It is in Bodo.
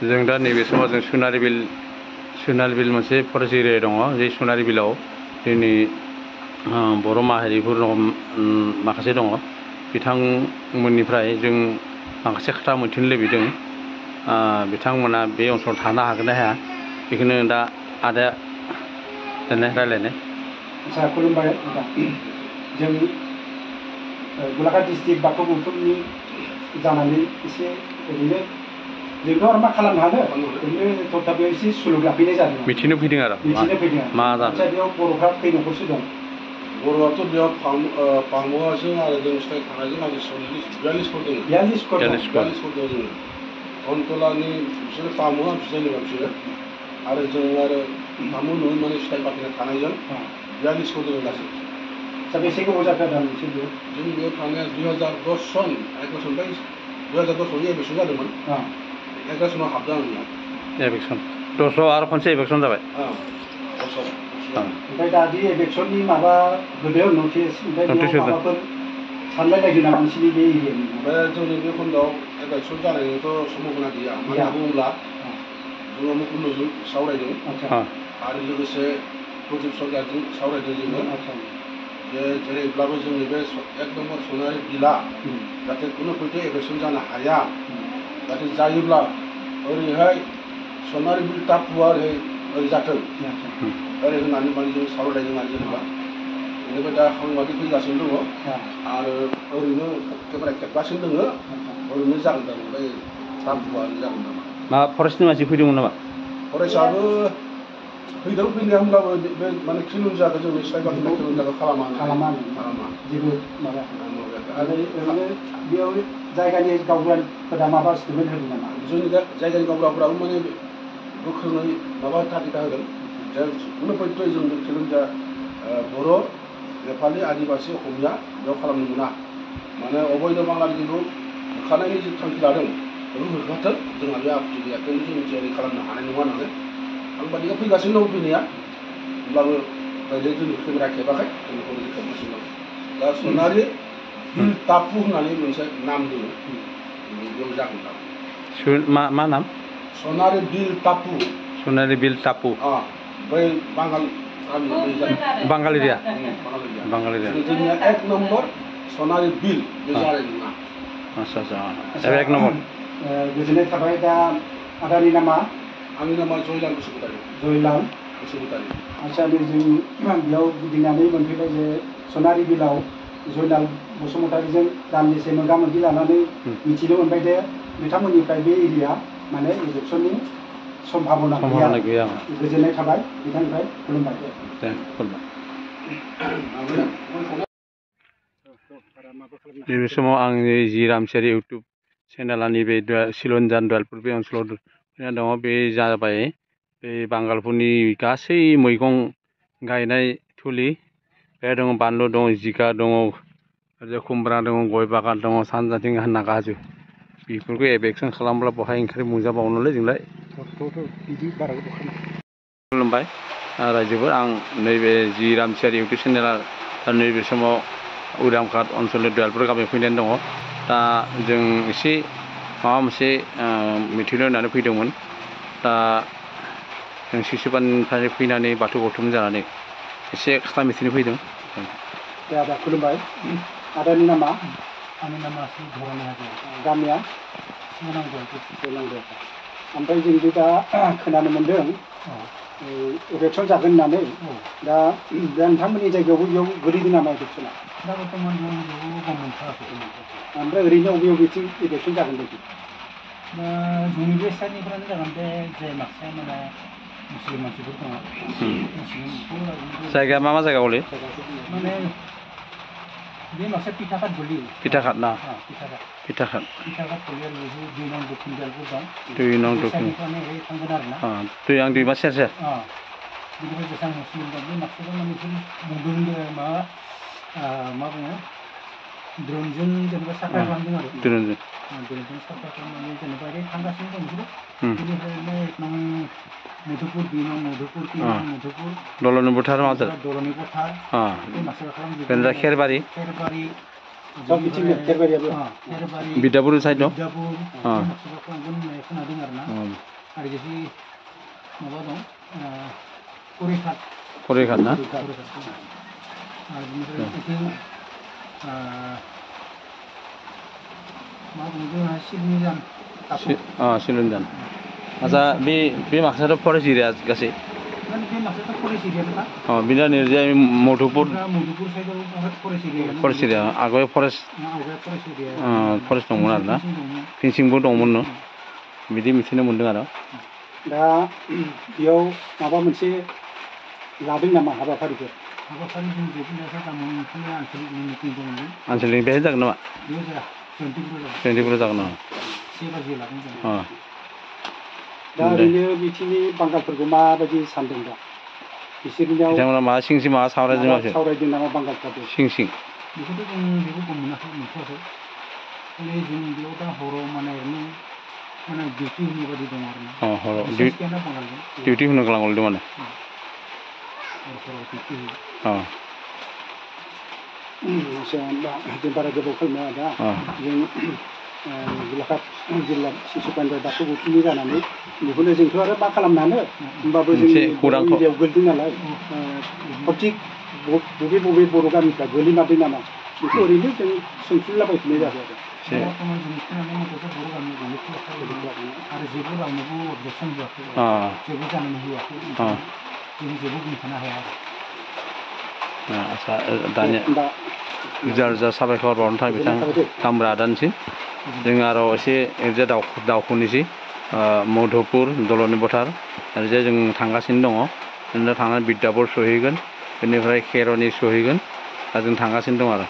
जों दा नैबे समाव जों सोनारि बिल मोनसे फरेस्ट एरिया दङ। बे सोनारि बिलाव जोंनि बर' माहारिफोर माखासे दङ। बिथांमोननिफ्राय जों माखासे खोथा मोनथिनो लुबैदों। बिथांमोना बे ओनसोलाव थानो हागोन ना हाया बेखौनो दा आदाया रायज्लायनाय। आच्चा, खुलुमबाय नोंथां। जों गलाघाट डिस्ट्रिक्ट बाक्सा गौथुमनि जानानै एसे ओरैनो जोंथ' आरो मा खालामनो हानो, ओरैनो थरथाबो एसे सुलुग लाफैनाय जादों। मिथिनो फैदों आरो मा जादों। आच्चा, बेयाव बर'फ्रा खै न'खरसो दं? बर'आथ' बेयाव फामुआजों आरो जों फिथाइ थानायजों आरो 42 खर दङ। 42 खर दङ जोङो। अनटलानि बिसोरो फामुआ बिजायनोबा बिसोरो आरो जों आरो फामु नङै माने फिथाइ फाथिना थानायजों 42 खर दङ गासै। आच्चा, बेसे गोबाव जाखो आदा नोंसोर बेयाव? जों बेयाव थांनाया 2010 सन 2010 एबेक्सन जादोंमोन। 11 सनाव हाबदों आं बेयाव। एबेक्सन 10 आरो खनसे एबेक्सन जाबाय। ओमफ्राय दा बे एबेक्सननि माबा होदों नटिस, ओमफ्राय बेयाव माबाफोर सानलायलायदों नामा नोंसिनि बे एरियानि? ओमफ्राय जोंनि बे खन्दआव एबेक्सन जानायनिथ' सम्भाबना गैया। मानो होनना बुङोब्ला जोङो मुखुमजों सावरायदों आरो लोगोसे प्रदीप सरकारजों सावरायदों जोङो। जे जेरैब्लाबो जोंनि बे 1 नम्बर सोनारि बिला जाहाथे खुनु खैफोद एबेक्सन जानो हाया, जाहाथे जायोब्ला ओरैहाय सोनारि बिल टापुआ ओरै जाथों ओरै होननानै माने जों सावरायलायदों आरो जेनेबा। बेनिफ्राय दा साংबादिक फैगासिनो दङ आरो ओरैनो केमेरा खेबगासिनो दङ। ओरैनो जागोन दा ओमफ्राय टापुआ जागोन नामा? मा फरेस्टनि मानसि फैदोंमोन नामा? फरेस्टआबो फैदों फैनाया, होमब्लाबो बे माने खिलुनजाखौ जोंनि सिफायबाखिना खिलुनजाखौ खालामा जेबो माबा। आरो ओरैनो बेयाव जायगानि गावबुराफोरा माबा स्टेटमेन्ट होदों नामा? जोंनि जायगानि गावबुराफोराबो माने गोख्रोङै माबा थागिदा होदों जे खुनु पयथ'यै जों खिलुनजा बर', नेपालि, आदिबासि, असमिया बेयाव खालामनो मोना। माने अबैध बांगालिखौ होखारनायनि जि थांखि लादों बेखौ होखारथों, जोंहा बे आपत्ति गैया, खिन्थु जों थियारि खालामनो हानाय नङा होननानै साংबादिकआ फैगासिनो दं फैनाया। होमब्लाबो डाइरेक्ट जोंनि केमेरा खेबाखै, जोंनि कलेज खेबगासिनो दं। दा सोनारि बिल टापु होननानै मोनसे नाम दङ, बेयाव जागोन दा। मा नाम? सोनारि बिल टापु। सोनारि बिल टापु। बै बांगाल एरिया। जोंनिया 1 नम्बर सोनारि बिल बे जानाय नङा। आच्चा, 1 नम्बर। गोजोननाय थाबाय। दा आदानि नामा? आंनि नामा जयलाल बसुमतारी। जयलाल बसुमतारी। आच्चा, जों बेयाव गिदिंनानै मोनफैबाय जे सोनारि बिलाव जयलाल बसुमतारीजों दान्दिसे मोगा मोगि लानानै मिथिनो मोनबाय जे बिथांमोननिफ्राय बे एरिया माने इलेक्सननि सम्भाबना गैया। गोजोननाय थाबाय बिथांनिफ्राय। खुलुमबाय। नैबे समाव आंनि जि रामसियारि इउटुब चेनेला नैबे सिलनजान दयालपुर बे ओनसोलाव दङ। बे जाबाय बे बांगालफोरनि गासै मैगं गायनाय थुलि। बे दङ बानलु दङ, जिंखा दङ, खुमब्रा दङ, गय बागान दङ, सानजाथिं नागा हाजो। बेफोरखौ एबेक्सन खालामब्ला बहाय ओंखारि मोनजाबावनोलै जोंलाय। खुलुमबाय रायजोफोर। आं नैबे जि रामसियारि इउटुब चेनेला नैबे समाव उरांघाट ओनसोलनि दयालपुर गामियाव फैनानै दङ। दा जों एसे माबा मोनसे मिथिनो होननानै फैदोंमोन। दा जों सिसुपाननिफ्राय फैनानै बाथौ गौथुम जानानै एसे खोथा मिथिनो फैदों। दे आदा, खुलुमबाय। आदानि नामा? आंनि नामा धरन हाजो। गामिया? ओमफ्राय जों दा खोनानो मोन्दों एबेक्सन जागोन होननानै। दा नोंथांमोननि जायगायावबो बेयाव गोलैदों नामा एबेक्सना? दा बर्थमान जों बेयाव गम मोनथाराखै। ओमफ्राय ओरैनो बबेथिं एबेक्सन जागोन बायदि? दा जोंनि बे साइडनिफ्रायनो जागोन। बे जे माखासे माने मुस्लिम मानसिफोर दङ। जायगाया मा जायगा हले? माने बे माखासे पिटाघाट गोलैयो। पिटाघाट ना? पिटाघाट गोलैयो आरो 2 नं दक्षिण दयालपुर दं। 2 नं दक्षिण। थांगोन आरो ना। दैमा सेर सेर। बिनिफ्राय जेसेबां मुस्लिम दं बे माखासेखौ माने बुंदों मा बुङो, ड्रनजों जेनेबा साफा खालामदों आरो। ड्रनजों साफा खालामनानै जेनेबा ओरै थांगासिनो दं बिसोरो। बेनिफ्रायनो 1 नं मधुपुर, 2 नं मधुपुर, 3 नं मधुपुर, दलनि बोथार माथो? दलनि बोथार। बे माखासेखौ खालामजोबदों। खेरबारि। खेरबारियाबो। बिद्यापुर साइड दं। माखासेखौ खालामगोन होननाय खोनादों आरो ना। आरो जेसे माबा दं करिघाट ना आरो बेनिफ्राय बिथिं मा बुङो जोंहा सिलमिजान सिलुनजान आচ্ছা बे माखासेयाथ' फरेस्ट एरिया गासै माने बे माखासेयाथ' फरेस्ट एरिया नङा बिना निरजाय मधुपुर साइडआव फरेस्ट एरिया आगोल फरेस्ट दंमोन आरो ना फेन्सिंबो दंमोन न बिदि मिथिनो मोन्दों आरो दा बेयाव माबा मोनसे लादों नामा हाबाफारिफोर जों जेबो गामिनि आनसलिक मिटिं दंमोन आनसलिक बेहाय जागोन नामा बेयाव जाया 24 जागोन नामा 7 बाजियाव लादों जों दा ओरैनो बिथिंनि बांगालफोरखौ माबायदि सानदों दा बिसोरनियाव बिथांमोना मा सिं माबा सावरायदों नामा बांगालफ्राबो सिं बेखौथ' जों बेखौ मोनथ'वाखै माने जों बेयाव दा हराव माने ओरैनो माने डिउटि होनाय बायदि दं आरो ना हराव बांगालजों डिउटि होनो गोनां माने जों बारा गोबाव खालामनाया दा जों गोलाघाट जिल्ला शिशु केन्द्र दाखौ बुथुमनि जानानै बेखौनो जोंथ' आरो मा खालामनो हानो होमबाबो जों एरियायाव गोलैदों नालाय सथिक बबे बर' गामिफ्रा गोलैमारदों नामा बेखौ ओरैनो जों सोंफिनलाबायफिननाय जाबाय आरो जेबो रावनोबो अबजेक्सन होआखै जेबो जानो होआखै जों जेबो बुंथ'नो हाया आচ্ছা दानिया रोजा साबायखर बावनो थाखाय बिथां कामरा आदानिसिम जों आरो एसे ओरैजा दावख'नोसै मधुपुर दलनि बथार ओरैजाय जों थांगासिनो दङ जों दा थांनानै बिद्यापुर सहैगोन बेनिफ्राय खेर'नि सहैगोन दा जों थांगासिनो दं आरो